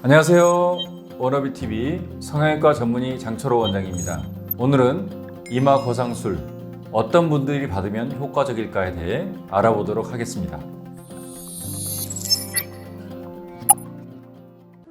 안녕하세요. 워너비TV 성형외과 전문의 장철호 원장입니다. 오늘은 이마 거상술 어떤 분들이 받으면 효과적일까에 대해 알아보도록 하겠습니다.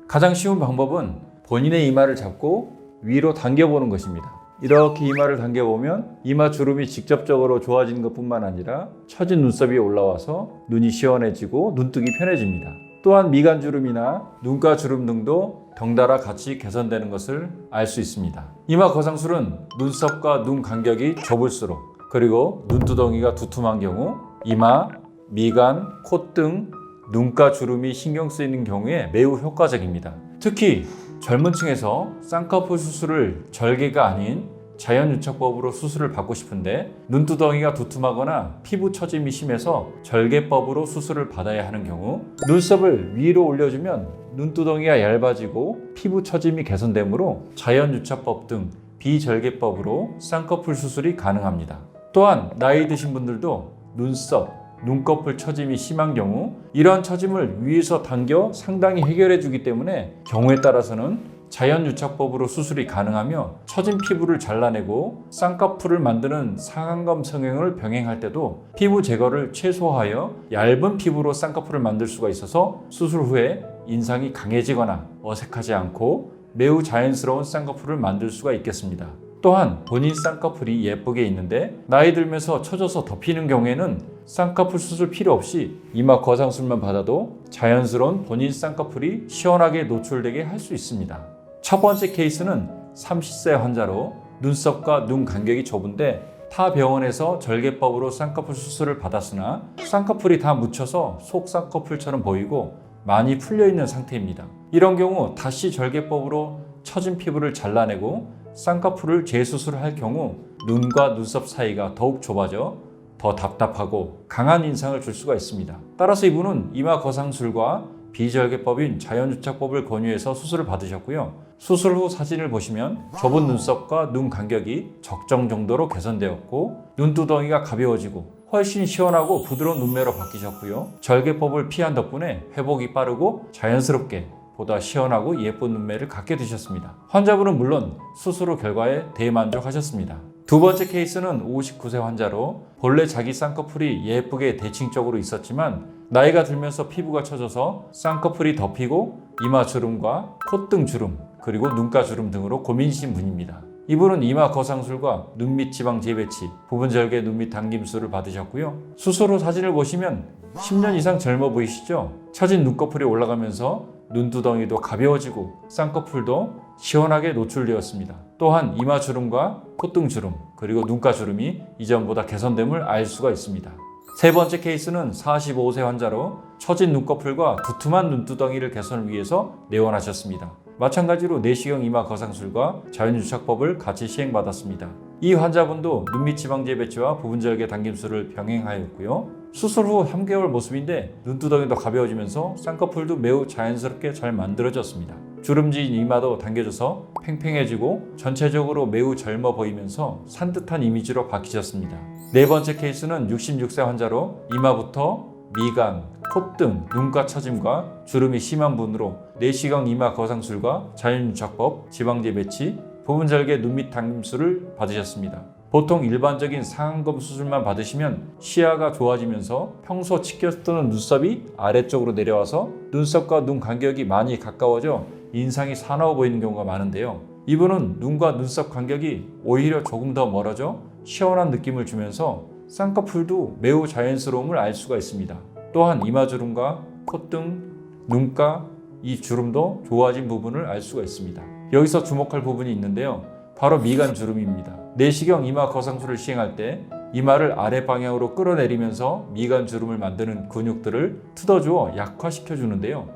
가장 쉬운 방법은 본인의 이마를 잡고 위로 당겨보는 것입니다. 이렇게 이마를 당겨보면 이마 주름이 직접적으로 좋아지는 것뿐만 아니라 처진 눈썹이 올라와서 눈이 시원해지고 눈뜨기 편해집니다. 또한 미간 주름이나 눈가 주름 등도 덩달아 같이 개선되는 것을 알 수 있습니다. 이마 거상술은 눈썹과 눈 간격이 좁을수록, 그리고 눈두덩이가 두툼한 경우, 이마, 미간, 콧등, 눈가 주름이 신경 쓰이는 경우에 매우 효과적입니다. 특히 젊은 층에서 쌍꺼풀 수술을 절개가 아닌 자연유착법으로 수술을 받고 싶은데 눈두덩이가 두툼하거나 피부 처짐이 심해서 절개법으로 수술을 받아야 하는 경우, 눈썹을 위로 올려주면 눈두덩이가 얇아지고 피부 처짐이 개선되므로 자연유착법 등 비절개법으로 쌍꺼풀 수술이 가능합니다. 또한 나이 드신 분들도 눈썹, 눈꺼풀 처짐이 심한 경우 이러한 처짐을 위에서 당겨 상당히 해결해 주기 때문에 경우에 따라서는 자연유착법으로 수술이 가능하며 처진 피부를 잘라내고 쌍꺼풀을 만드는 상안검 성형을 병행할 때도 피부 제거를 최소화하여 얇은 피부로 쌍꺼풀을 만들 수가 있어서 수술 후에 인상이 강해지거나 어색하지 않고 매우 자연스러운 쌍꺼풀을 만들 수가 있겠습니다. 또한 본인 쌍꺼풀이 예쁘게 있는데 나이 들면서 처져서 덮이는 경우에는 쌍꺼풀 수술 필요 없이 이마 거상술만 받아도 자연스러운 본인 쌍꺼풀이 시원하게 노출되게 할 수 있습니다. 첫 번째 케이스는 30세 환자로 눈썹과 눈 간격이 좁은데 타 병원에서 절개법으로 쌍꺼풀 수술을 받았으나 쌍꺼풀이 다 묻혀서 속 쌍꺼풀처럼 보이고 많이 풀려있는 상태입니다. 이런 경우 다시 절개법으로 처진 피부를 잘라내고 쌍꺼풀을 재수술할 경우 눈과 눈썹 사이가 더욱 좁아져 더 답답하고 강한 인상을 줄 수가 있습니다. 따라서 이분은 이마 거상술과 비절개법인 자연유착법을 권유해서 수술을 받으셨고요. 수술 후 사진을 보시면 좁은 눈썹과 눈 간격이 적정 정도로 개선되었고 눈두덩이가 가벼워지고 훨씬 시원하고 부드러운 눈매로 바뀌셨고요. 절개법을 피한 덕분에 회복이 빠르고 자연스럽게 보다 시원하고 예쁜 눈매를 갖게 되셨습니다. 환자분은 물론 수술 후 결과에 대만족하셨습니다. 두 번째 케이스는 59세 환자로 본래 자기 쌍꺼풀이 예쁘게 대칭적으로 있었지만 나이가 들면서 피부가 처져서 쌍꺼풀이 덮이고 이마 주름과 콧등 주름, 그리고 눈가 주름 등으로 고민이신 분입니다. 이분은 이마 거상술과 눈밑 지방 재배치, 부분 절개 눈밑 당김술을 받으셨고요. 수술 후 사진을 보시면 10년 이상 젊어 보이시죠? 처진 눈꺼풀이 올라가면서 눈두덩이도 가벼워지고 쌍꺼풀도 시원하게 노출되었습니다. 또한 이마 주름과 콧등 주름, 그리고 눈가 주름이 이전보다 개선됨을 알 수가 있습니다. 세 번째 케이스는 45세 환자로 처진 눈꺼풀과 두툼한 눈두덩이를 개선을 위해서 내원하셨습니다. 마찬가지로 내시경 이마 거상술과 자연유착법을 같이 시행받았습니다. 이 환자분도 눈밑 지방재 배치와 부분절개 당김술을 병행하였고요. 수술 후 3개월 모습인데 눈두덩이도 가벼워지면서 쌍꺼풀도 매우 자연스럽게 잘 만들어졌습니다. 주름진 이마도 당겨져서 팽팽해지고 전체적으로 매우 젊어 보이면서 산뜻한 이미지로 바뀌셨습니다. 네 번째 케이스는 66세 환자로 이마부터 미간, 콧등, 눈가 처짐과 주름이 심한 분으로 내시경 이마 거상술과 자연유착법, 지방재 배치, 부분절개 눈밑 당김술을 받으셨습니다. 보통 일반적인 상안검 수술만 받으시면 시야가 좋아지면서 평소 치켜쓰던 눈썹이 아래쪽으로 내려와서 눈썹과 눈 간격이 많이 가까워져 인상이 사나워 보이는 경우가 많은데요. 이분은 눈과 눈썹 간격이 오히려 조금 더 멀어져 시원한 느낌을 주면서 쌍꺼풀도 매우 자연스러움을 알 수가 있습니다. 또한 이마주름과 콧등, 눈가 이 주름도 좋아진 부분을 알 수가 있습니다. 여기서 주목할 부분이 있는데요. 바로 미간 주름입니다. 내시경 이마 거상술을 시행할 때 이마를 아래 방향으로 끌어내리면서 미간 주름을 만드는 근육들을 뜯어주어 약화시켜 주는데요.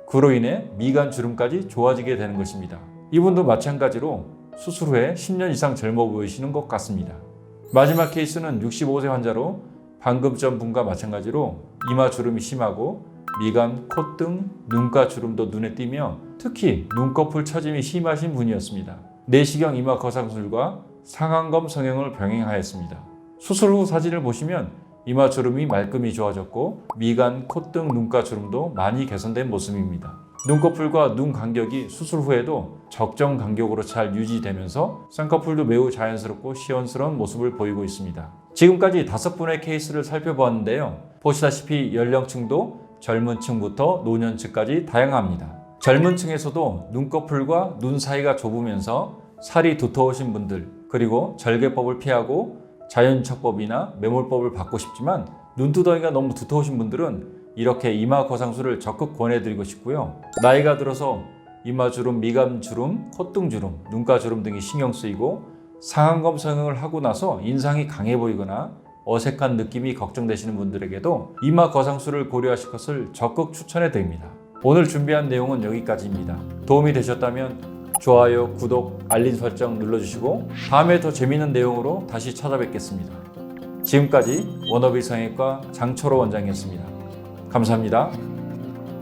그로 인해 미간 주름까지 좋아지게 되는 것입니다. 이분도 마찬가지로 수술 후에 10년 이상 젊어 보이시는 것 같습니다. 마지막 케이스는 65세 환자로 방금 전 분과 마찬가지로 이마 주름이 심하고 미간, 콧등, 눈가 주름도 눈에 띄며 특히 눈꺼풀 처짐이 심하신 분이었습니다. 내시경 이마 거상술과 상안검 성형을 병행하였습니다. 수술 후 사진을 보시면 이마 주름이 말끔히 좋아졌고 미간, 콧등, 눈가 주름도 많이 개선된 모습입니다. 눈꺼풀과 눈 간격이 수술 후에도 적정 간격으로 잘 유지되면서 쌍꺼풀도 매우 자연스럽고 시원스러운 모습을 보이고 있습니다. 지금까지 5분의 케이스를 살펴보았는데요. 보시다시피 연령층도 젊은 층부터 노년층까지 다양합니다. 젊은 층에서도 눈꺼풀과 눈 사이가 좁으면서 살이 두터우신 분들, 그리고 절개법을 피하고 자연척법이나 매몰법을 받고 싶지만 눈두덩이가 너무 두터우신 분들은 이렇게 이마 거상술을 적극 권해드리고 싶고요. 나이가 들어서 이마주름, 미간주름, 콧등주름, 눈가주름 등이 신경 쓰이고 상안검 성형을 하고 나서 인상이 강해 보이거나 어색한 느낌이 걱정되시는 분들에게도 이마 거상술을 고려하실 것을 적극 추천해 드립니다. 오늘 준비한 내용은 여기까지입니다. 도움이 되셨다면 좋아요, 구독, 알림 설정 눌러주시고 다음에 더 재미있는 내용으로 다시 찾아뵙겠습니다. 지금까지 워너비 성형외과 장철호 원장이었습니다. 감사합니다.